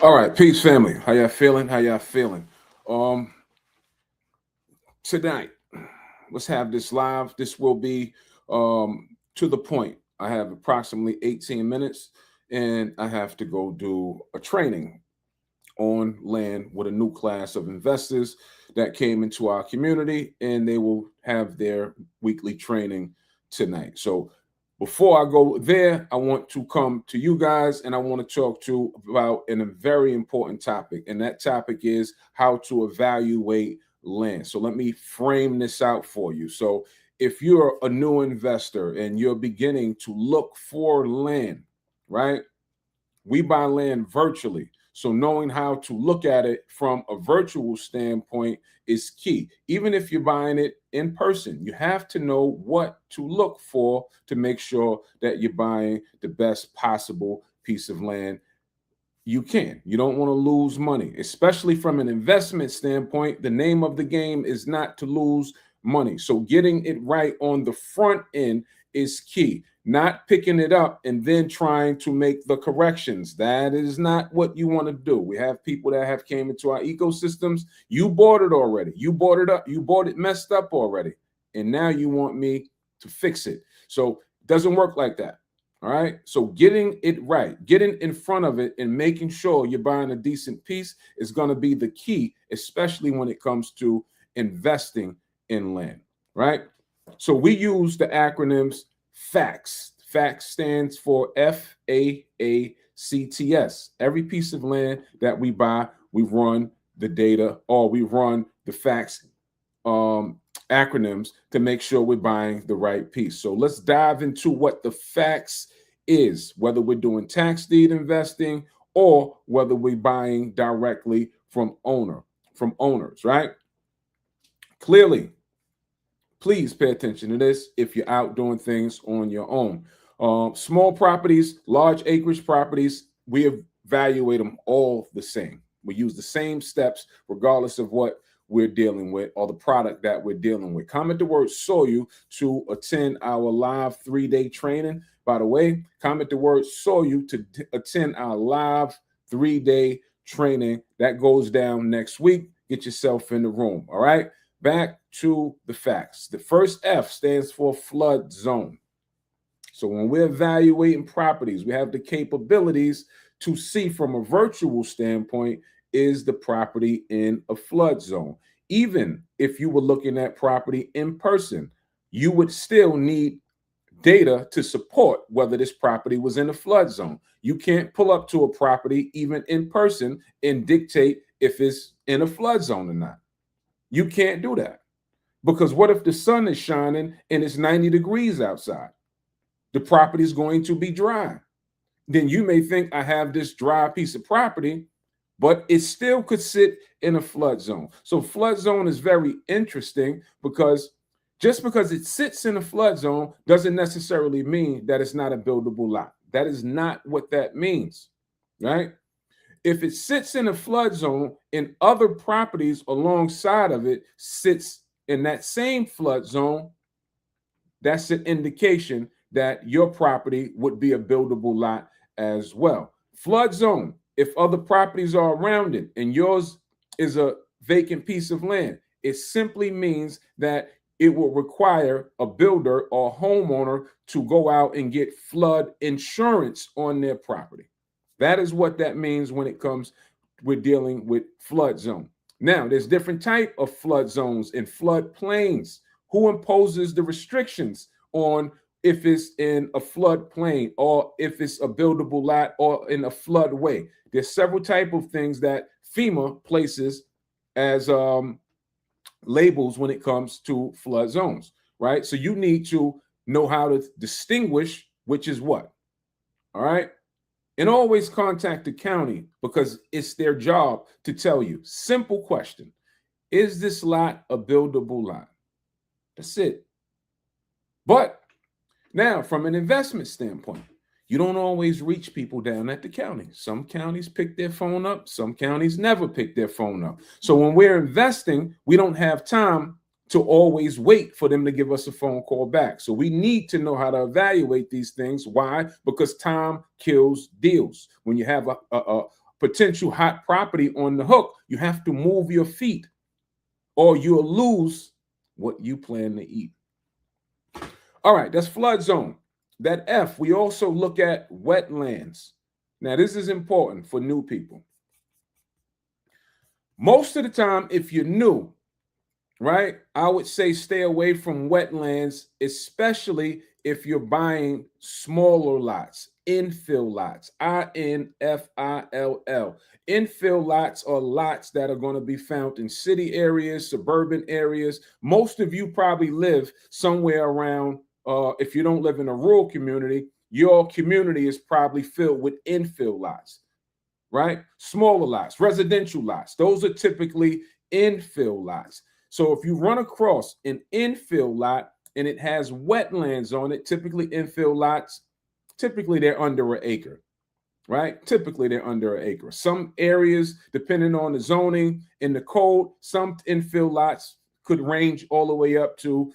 All right, peace, family. How y'all feeling? How y'all feeling? Um, Tonight, let's have this live. This will be to the point. I have approximately 18 minutes, and I have to go do a training on land with a new class of investors that came into our community, and they will have their weekly training tonight. So before I go there, I want to come to you guys and I want to talk to about a very important topic. And that topic is how to evaluate land. So let me frame this out for you. So if you're a new investor and you're beginning to look for land, right? We buy land virtually. So knowing how to look at it from a virtual standpoint is key. Even if you're buying it in person, you have to know what to look for to make sure that you're buying the best possible piece of land you can. You don't want to lose money, especially from an investment standpoint. The name of the game is not to lose money. So getting it right on the front end is key. Not picking it up and then trying to make the corrections. That is not what you want to do. We have people that have came into our ecosystems. You bought it already. You bought it up. You bought it messed up already. And now you want me to fix it. So it doesn't work like that. All right. So getting it right, getting in front of it and making sure you're buying a decent piece is going to be the key, especially when it comes to investing in land. Right. So we use the acronyms FACTS. FACTS stands for FAACTS. Every piece of land that we buy, we run the data or we run the FACTS acronyms to make sure we're buying the right piece. So let's dive into what the FACTS is, whether we're doing tax deed investing or whether we're buying directly from owners, right? Clearly, please pay attention to this if you're out doing things on your own. Small properties, large acreage properties, we evaluate them all the same. We use the same steps regardless of what we're dealing with or the product that we're dealing with. Comment the word SOYU to attend our live 3-day training. By the way, comment the word SOYU to attend our live 3-day training that goes down next week. Get yourself in the room. All right. Back to the facts. The first F stands for flood zone. So when we're evaluating properties, we have the capabilities to see from a virtual standpoint, is the property in a flood zone? Even if you were looking at property in person, you would still need data to support whether this property was in a flood zone. You can't pull up to a property even in person and dictate if it's in a flood zone or not. You can't do that because what if the sun is shining and it's 90 degrees outside? The property is going to be dry. Then you may think I have this dry piece of property, but it still could sit in a flood zone. So flood zone is very interesting because just because it sits in a flood zone doesn't necessarily mean that it's not a buildable lot. That is not what that means, right? If it sits in a flood zone and other properties alongside of it sits in that same flood zone, that's an indication that your property would be a buildable lot as well. Flood zone, if other properties are around it and yours is a vacant piece of land, it simply means that it will require a builder or homeowner to go out and get flood insurance on their property. That is what that means when it comes with dealing with flood zone. Now, there's different type of flood zones and flood plains. Who imposes the restrictions on if it's in a flood plain or if it's a buildable lot or in a floodway? There's several type of things that FEMA places as labels when it comes to flood zones, right? So you need to know how to distinguish which is what. All right. And always contact the county because it's their job to tell you. Simple question. Is this lot a buildable lot? That's it. But now, from an investment standpoint, you don't always reach people down at the county. Some counties pick their phone up. Some counties never pick their phone up. So when we're investing, we don't have time to always wait for them to give us a phone call back. So we need to know how to evaluate these things. Why? Because time kills deals. When you have potential hot property on the hook. You have to move your feet or you'll lose what you plan to eat. All right, that's flood zone. That F, we also look at wetlands. Now, this is important for new people. Most of the time, if you're new, right, I would say stay away from wetlands, especially if you're buying smaller lots, infill lots, INFILL. Infill lots are lots that are going to be found in city areas, suburban areas. Most of you probably live somewhere around, if you don't live in a rural community, your community is probably filled with infill lots, right? Smaller lots, residential lots. Those are typically infill lots. So if you run across an infill lot and it has wetlands on it, typically infill lots, typically they're under an acre, right? Typically they're under an acre. Some areas, depending on the zoning and the code, some infill lots could range all the way up to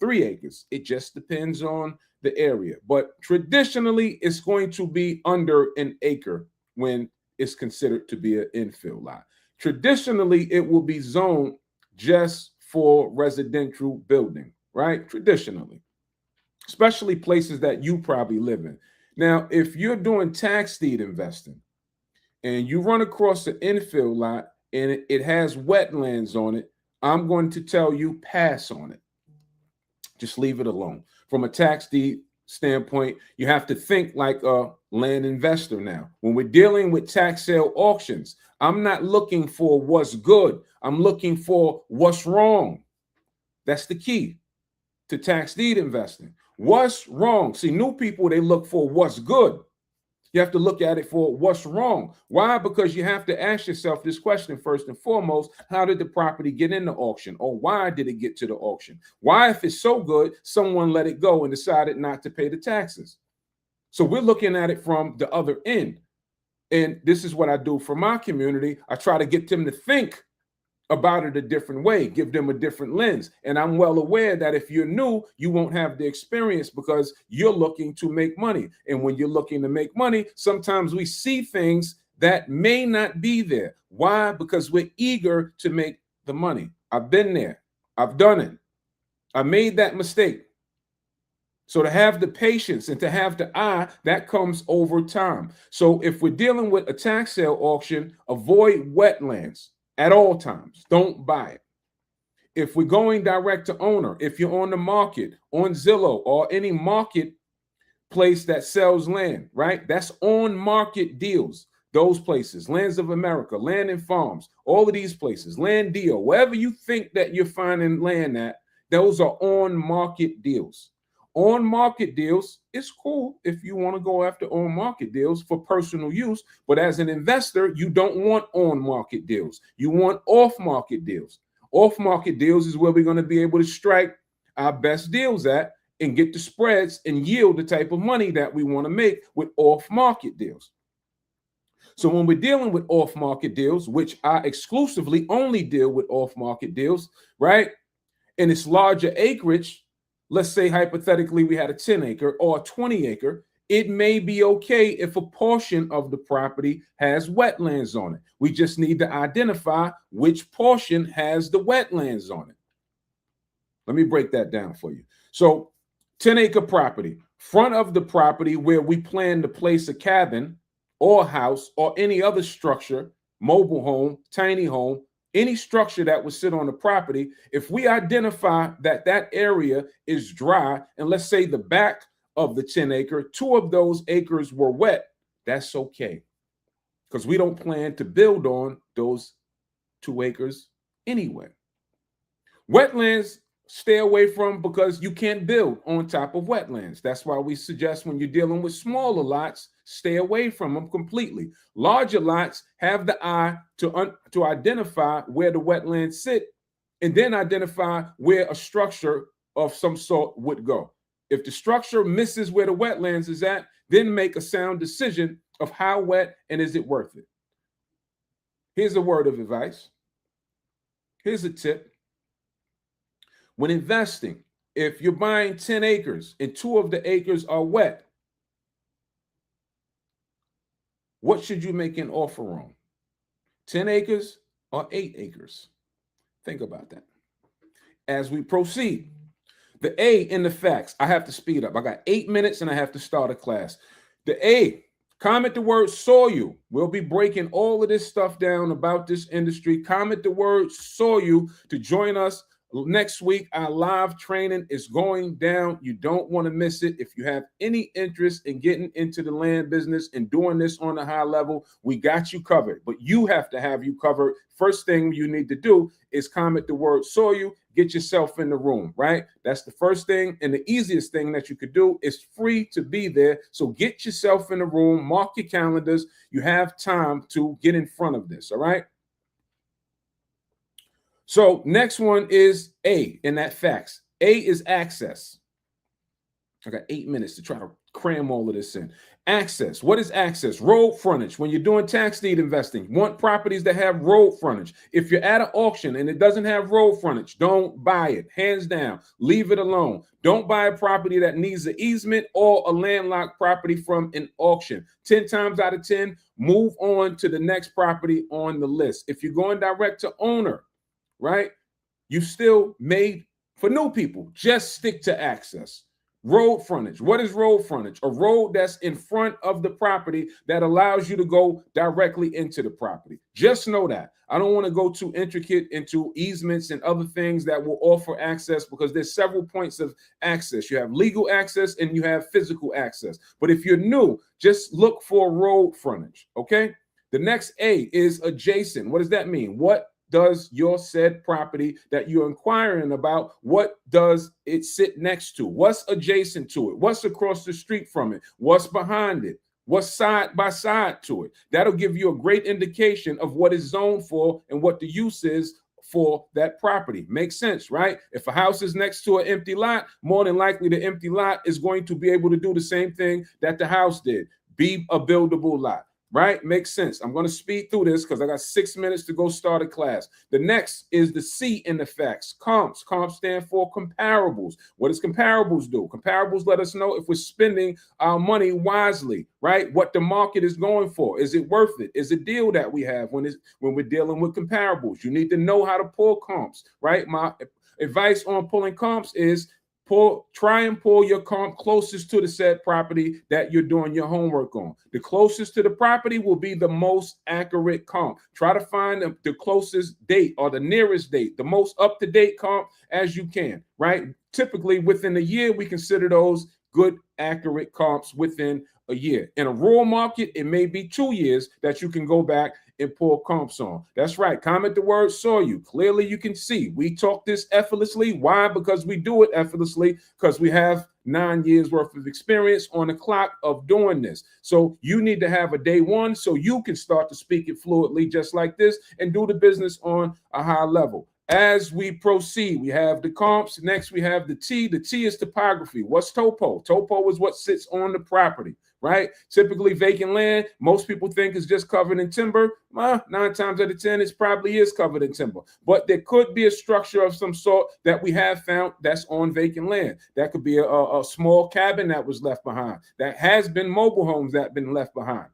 3 acres. It just depends on the area. But traditionally, it's going to be under an acre when it's considered to be an infill lot. Traditionally, it will be zoned just for residential building, right? Traditionally, especially places that you probably live in. Now, if you're doing tax deed investing and you run across an infill lot and it has wetlands on it, I'm going to tell you pass on it. Just leave it alone. From a tax deed standpoint, you have to think like a land investor now. When we're dealing with tax sale auctions, I'm not looking for what's good. I'm looking for what's wrong. That's the key to tax deed investing. What's wrong? See, new people, they look for what's good. You have to look at it for what's wrong. Why? Because you have to ask yourself this question first and foremost. How did the property get in the auction? Or why did it get to the auction? Why, if it's so good, someone let it go and decided not to pay the taxes? So we're looking at it from the other end. And this is what I do for my community. I try to get them to think about it a different way, give them a different lens. And I'm well aware that if you're new, you won't have the experience because you're looking to make money. And when you're looking to make money, sometimes we see things that may not be there. Why? Because we're eager to make the money. I've been there. I've done it. I made that mistake. So to have the patience and to have the eye, that comes over time. So if we're dealing with a tax sale auction, avoid wetlands at all times. Don't buy it. If we're going direct to owner, if you're on the market, on Zillow or any market place that sells land, right? That's on market deals. Those places, Lands of America, Land and Farms, all of these places, Land Deal, wherever you think that you're finding land at, those are on market deals. On market deals, it's cool if you want to go after on market deals for personal use, but as an investor, you don't want on market deals. You want off market deals. Off market deals is where we're going to be able to strike our best deals at and get the spreads and yield the type of money that we want to make with off market deals. So when we're dealing with off market deals, which I exclusively only deal with off market deals, right? And it's larger acreage. Let's say hypothetically we had a 10 acre or a 20 acre. It may be okay if a portion of the property has wetlands on it. We just need to identify which portion has the wetlands on it. Let me break that down for you. So 10-acre property, front of the property where we plan to place a cabin or house or any other structure, mobile home, tiny home, any structure that would sit on the property, if we identify that that area is dry, and let's say the back of the 10-acre, 2 of those acres were wet, that's okay. Because we don't plan to build on those 2 acres anyway. Wetlands, stay away from because you can't build on top of wetlands. That's why we suggest when you're dealing with smaller lots, stay away from them completely. Larger lots, have the eye to identify where the wetlands sit and then identify where a structure of some sort would go. If the structure misses where the wetlands is at, then make a sound decision of how wet and is it worth it. Here's a word of advice. Here's a tip. When investing, if you're buying 10 acres and 2 of the acres are wet, What should you make an offer on? 10 acres or 8 acres? Think about that. As we proceed, the A in the facts, I have to speed up. I got 8 minutes and I have to start a class. The A, comment the word soil. We'll be breaking all of this stuff down about this industry. Comment the word soil to join us next week. Our live training is going down. You don't want to miss it. If you have any interest in getting into the land business and doing this on a high level, we got you covered. But you have to have you covered. First thing you need to do is comment the word soil. Get yourself in the room, right? That's the first thing. And the easiest thing that you could do is free to be there. So get yourself in the room, mark your calendars. You have time to get in front of this, all right? So next one is A in that facts. A is access. I got 8 minutes to try to cram all of this in. Access. What is access? Road frontage. When you're doing tax deed investing, you want properties that have road frontage. If you're at an auction and it doesn't have road frontage, don't buy it. Hands down. Leave it alone. Don't buy a property that needs an easement or a landlocked property from an auction. 10 times out of 10, move on to the next property on the list. If you're going direct to owner, right, you still made for new people. Just stick to access. Road frontage. What is road frontage? A road that's in front of the property that allows you to go directly into the property. Just know that. I don't want to go too intricate into easements and other things that will offer access because there's several points of access. You have legal access and you have physical access. But if you're new, just look for road frontage, okay? The next A is adjacent. What does that mean? What does your said property that you're inquiring about, what does it sit next to? What's adjacent to it? What's across the street from it? What's behind it? What's side by side to it? That'll give you a great indication of what is zoned for and what the use is for that property. Makes sense, right? If a house is next to an empty lot, more than likely the empty lot is going to be able to do the same thing that the house did, be a buildable lot. Right? Makes sense. I'm going to speed through this because I got 6 minutes to go start a class. The next is the C in the facts. Comps. Comps stand for comparables. What does comparables do? Comparables let us know if we're spending our money wisely, right? What the market is going for. Is it worth it? Is a deal that we have when we're dealing with comparables? You need to know how to pull comps, right? My advice on pulling comps is try and pull your comp closest to the said property that you're doing your homework on. The closest to the property will be the most accurate comp. Try to find the closest date or the nearest date, the most up-to-date comp as you can, right? Typically within a year, we consider those good, accurate comps within a year. In a rural market, it may be 2 years that you can go back and pull comps on. That's right. Comment the word soil. Clearly, you can see we talk this effortlessly. Why? Because we do it effortlessly, because we have 9 years worth of experience on the clock of doing this. So you need to have a day one so you can start to speak it fluidly just like this and do the business on a high level. As we proceed, we have the comps. Next, we have the T. The T is topography. What's topo? Topo is what sits on the property, right? Typically vacant land, most people think is just covered in timber. 9 times out of 10, it probably is covered in timber. But there could be a structure of some sort that we have found that's on vacant land. That could be a small cabin that was left behind. That has been mobile homes that have been left behind.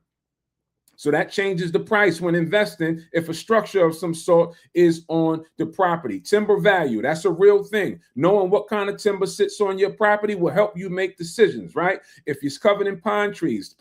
So that changes the price when investing if a structure of some sort is on the property. Timber value, that's a real thing. Knowing what kind of timber sits on your property will help you make decisions, right? If it's covered in pine trees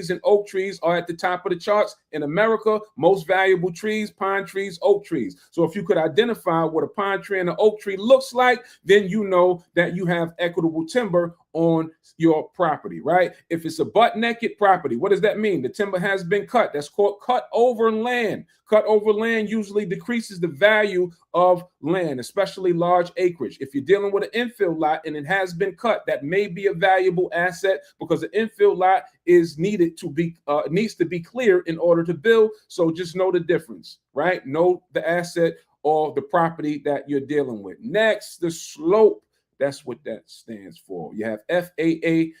and oak trees are at the top of the charts. In America, most valuable trees, pine trees, oak trees. So if you could identify what a pine tree and an oak tree looks like, then you know that you have equitable timber on your property, right? If it's a butt naked property, what does that mean? The timber has been cut. That's called cut over land. Cut over land usually decreases the value of land, especially large acreage. If you're dealing with an infill lot and it has been cut, that may be a valuable asset because the infill lot is needs to be cleared in order to build. So just know the difference, right? Know the asset or the property that you're dealing with. Next, the slope. That's what that stands for. You have FAACTS.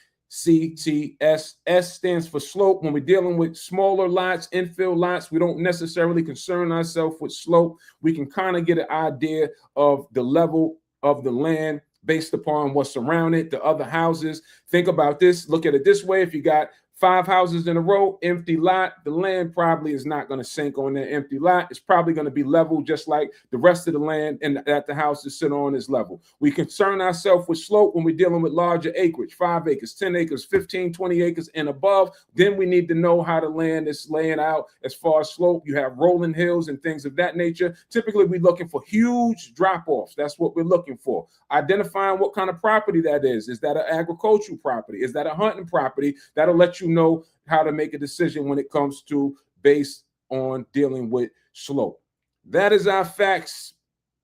S stands for slope. When we're dealing with smaller lots, infill lots, we don't necessarily concern ourselves with slope. We can kind of get an idea of the level of the land based upon what's around it, the other houses. Think about this. Look at it this way. If you got 5 houses in a row, empty lot. The land probably is not going to sink on that empty lot. It's probably going to be level, just like the rest of the land and that the houses sit on is level. We concern ourselves with slope when we're dealing with larger acreage, 5 acres, 10 acres, 15, 20 acres and above. Then we need to know how the land is laying out as far as slope. You have rolling hills and things of that nature. Typically, we're looking for huge drop-offs. That's what we're looking for. Identifying what kind of property that is. Is that an agricultural property? Is that a hunting property? That'll let you know how to make a decision when it comes to based on dealing with slope. That is our facts,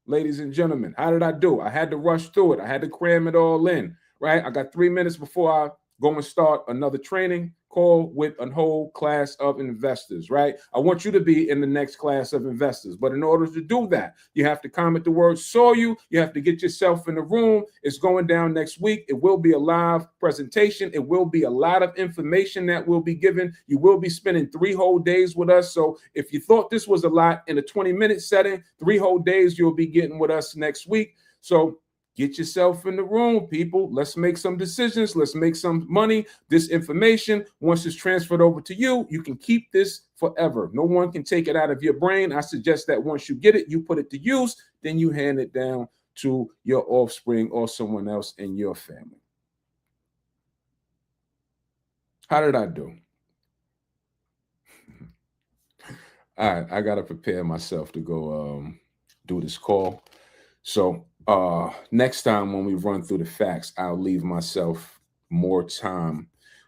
ladies and gentlemen. How did I do? I had to rush through it. I had to cram it all in, right? I got 3 minutes before I go and start another training call with a whole class of investors, right? I want you to be in the next class of investors. But in order to do that, you have to comment the word saw you. You have to get yourself in the room. It's going down next week. It will be a live presentation. It will be a lot of information that will be given. You will be spending 3 whole days with us. So if you thought this was a lot in a 20-minute setting, 3 whole days you'll be getting with us next week. So get yourself in the room, people. Let's make some decisions. Let's make some money. This information, once it's transferred over to you, you can keep this forever. No one can take it out of your brain. I suggest that once you get it, you put it to use, then you hand it down to your offspring or someone else in your family. How did I do? All right, I got to prepare myself to go do this call. So next time when we run through the facts, I'll leave myself more time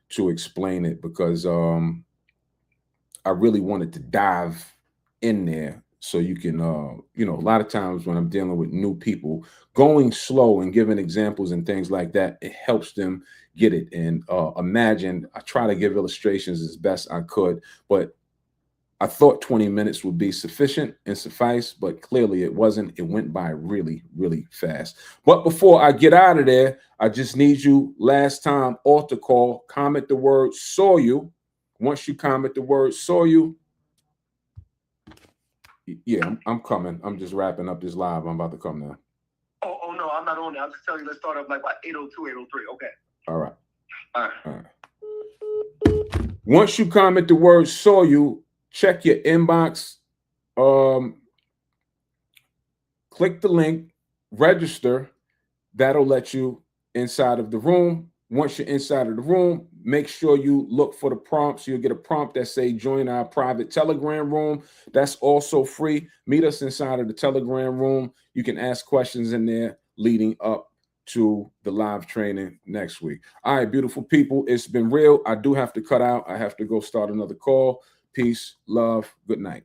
to explain it because I really wanted to dive in there so you can, you know, a lot of times when I'm dealing with new people, going slow and giving examples and things like that, it helps them get it. And imagine, I try to give illustrations as best I could, but I thought 20 minutes would be sufficient and suffice, but clearly it wasn't. It went by really, really fast. But before I get out of there, I just need you last time altar call, comment the word saw you. Once you comment the word saw you, yeah, I'm coming. I'm just wrapping up this live. I'm about to come now. Oh no, I'm not on there. I'm just telling you, let's start up like by 8:02, 8:03. Okay. All right. All right. Once you comment the word saw you, check your inbox, click the link, register. That'll let you inside of the room. Once you're inside of the room, make sure you look for the prompts. You'll get a prompt that say join our private Telegram room. That's also free. Meet us inside of the Telegram room. You can ask questions in there leading up to the live training next week. All right, beautiful people. It's been real. I do have to cut out. I have to go start another call. Peace, love, good night.